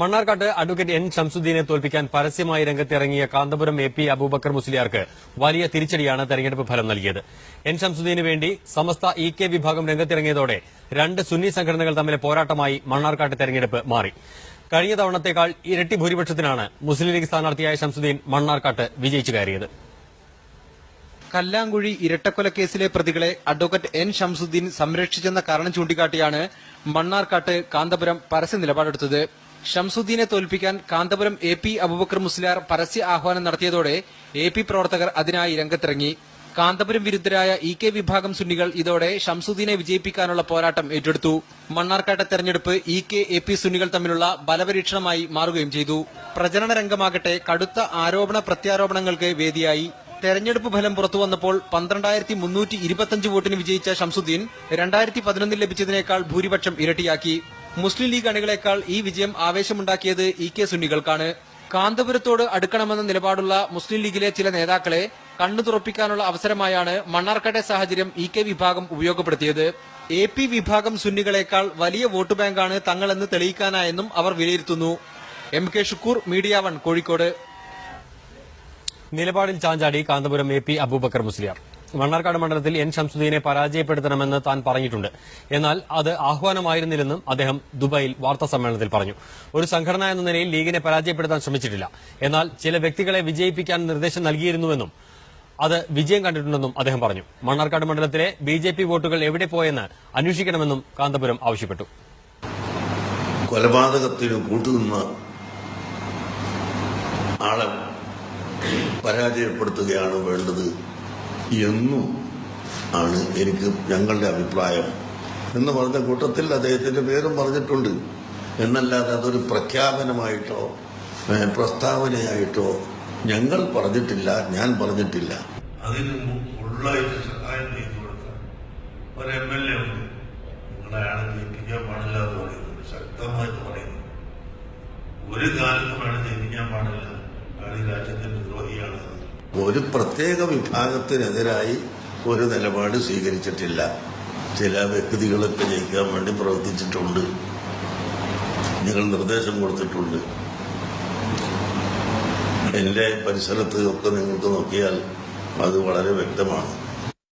മണ്ണാർക്കാട്ട് advocate N ഷംസുദ്ദീനെ തോൽപ്പിക്കാൻ പരസ്യമായി രംഗത്തിറങ്ങിയ Kanthapuram A P Abubakar മുസ്ലിയാർക്ക് വലിയ തിരിച്ചടിയാണ് തെരഞ്ഞെടുപ്പ് ഫലം നൽകിയത്. എൻ ഷംസുദ്ദീനു വേണ്ടി സമസ്ത ഇ കെ വിഭാഗം രംഗത്തിറങ്ങിയതോടെ രണ്ട് സുന്നി സംഘടനകൾ തമ്മിലെ പോരാട്ടമായി മണ്ണാർക്കാട്ട് തെരഞ്ഞെടുപ്പ് മാറി. കഴിഞ്ഞ തവണത്തേക്കാൾ ഇരട്ടി ഭൂരിപക്ഷത്തിനാണ് മുസ്ലിം ലീഗ് സ്ഥാനാർത്ഥിയായ ഷംസുദ്ദീൻ മണ്ണാർക്കാട്ട് വിജയിച്ചു കയറിയത്. കല്ലാങ്കുഴി ഇരട്ടക്കൊലക്കേസിലെ പ്രതികളെ അഡ്വക്കേറ്റ് എൻ ഷംസുദ്ദീൻ സംരക്ഷിച്ചെന്ന കാരണം ചൂണ്ടിക്കാട്ടിയാണ് മണ്ണാർക്കാട്ട് കാന്തപുരം പരസ്യ നിലപാടെടുത്തത്. ഷംസുദ്ദീനെ തോൽപ്പിക്കാൻ കാന്തപുരം എ പി അബൂബക്കർ മുസ്ലിയാർ പരസ്യ ആഹ്വാനം നടത്തിയതോടെ എ പി പ്രവർത്തകർ അതിനായി രംഗത്തിറങ്ങി. കാന്തപുരം വിരുദ്ധരായ ഇ കെ വിഭാഗം സുന്നികൾ ഇതോടെ ഷംസുദ്ദീനെ വിജയിപ്പിക്കാനുള്ള പോരാട്ടം ഏറ്റെടുത്തു. മണ്ണാർക്കാട്ടെ തെരഞ്ഞെടുപ്പ് ഇ കെ എ പി സുന്നികൾ തമ്മിലുള്ള ബലപരീക്ഷണമായി മാറുകയും ചെയ്തു. പ്രചരണ രംഗമാകട്ടെ കടുത്ത ആരോപണ പ്രത്യാരോപണങ്ങൾക്ക് വേദിയായി. തെരഞ്ഞെടുപ്പ് ഫലം പുറത്തുവന്നപ്പോൾ 12,325 വോട്ടിന് വിജയിച്ച ഷംസുദ്ദീൻ 2011 ലഭിച്ചതിനേക്കാൾ ഭൂരിപക്ഷം ഇരട്ടിയാക്കി. മുസ്ലിം ലീഗ് അണികളെക്കാൾ ഈ വിജയം ആവേശമുണ്ടാക്കിയത് ഇ കെ സുന്നികൾക്കാണ്. കാന്തപുരത്തോട് അടുക്കണമെന്ന നിലപാടുള്ള മുസ്ലിം ലീഗിലെ ചില നേതാക്കളെ കണ്ണു തുറപ്പിക്കാനുള്ള അവസരമായാണ് മണ്ണാർക്കാട്ടെ സാഹചര്യം ഇ കെ വിഭാഗം ഉപയോഗപ്പെടുത്തിയത്. എ പി വിഭാഗം സുന്നികളെക്കാൾ വലിയ വോട്ട് ബാങ്കാണ് തങ്ങളെന്ന് തെളിയിക്കാനായെന്നും അവർ വിലയിരുത്തുന്നു. M K Shukoor, media 1, Kozhikode. നിലപാടിൽ ചാഞ്ചാടി കാന്തപുരം എ പി അബൂബക്കർ മുസ്ലിയാർ. മണ്ണാർക്കാട് മണ്ഡലത്തിൽ എൻ ഷംസുദ്ദീനെ പരാജയപ്പെടുത്തണമെന്ന് താൻ പറഞ്ഞിട്ടുണ്ട്. എന്നാൽ അത് ആഹ്വാനമായിരുന്നില്ലെന്നും അദ്ദേഹം ദുബായിൽ വാർത്താ സമ്മേളനത്തിൽ പറഞ്ഞു. ഒരു സംഘടന എന്ന നിലയിൽ ലീഗിനെ പരാജയപ്പെടുത്താൻ ശ്രമിച്ചിട്ടില്ല. എന്നാൽ ചില വ്യക്തികളെ വിജയിപ്പിക്കാൻ നിർദ്ദേശം നൽകിയിരുന്നുവെന്നും അത് വിജയം കണ്ടിട്ടുണ്ടെന്നും അദ്ദേഹം പറഞ്ഞു. മണ്ണാർക്കാട് മണ്ഡലത്തിലെ ബിജെപി വോട്ടുകൾ എവിടെ പോയെന്ന് അന്വേഷിക്കണമെന്നും കാന്തപുരം ആവശ്യപ്പെട്ടു. കൊലപാതകത്തിന് കൂട്ടുനിന്ന ആളെ പരാജയപ്പെടുത്തുകയാണ് വേണ്ടത് എന്നും ആണ് ഞങ്ങളുടെ അഭിപ്രായം എന്ന് പറഞ്ഞ കൂട്ടത്തിൽ അദ്ദേഹത്തിന്റെ പേരും പറഞ്ഞിട്ടുണ്ട്. എന്നല്ലാതെ അതൊരു പ്രഖ്യാപനമായിട്ടോ പ്രസ്താവനയായിട്ടോ ഞങ്ങൾ പറഞ്ഞിട്ടില്ല, ഞാൻ പറഞ്ഞിട്ടില്ല. അതിന് ഫുള്ളായിട്ട് സഹായം ചെയ്തു കൊടുക്കാൻ ഒരു MLA ഉണ്ട്. നിങ്ങളെ അയാളെ ജയിപ്പിക്കാൻ പാടില്ല എന്ന് പറയുന്നുണ്ട്, ശക്തമായിട്ട് പറയുന്നു. ഒരു കാലത്തും അയാളെ ജയിപ്പിക്കാൻ പാടില്ല, അയാൾ ഈ രാജ്യത്തിന്റെ ദ്രോഹിയാണ്. ഒരു പ്രത്യേക വിഭാഗത്തിനെതിരായി ഒരു നിലപാട് സ്വീകരിച്ചിട്ടില്ല. ചില വ്യക്തികളൊക്കെ ജയിക്കാൻ വേണ്ടി പ്രവർത്തിച്ചിട്ടുണ്ട്, ഞങ്ങൾ നിർദ്ദേശം കൊടുത്തിട്ടുണ്ട്. എന്റെ പരിസരത്ത് ഒക്കെ നിങ്ങൾക്ക് നോക്കിയാൽ അത് വളരെ വ്യക്തമാണ്.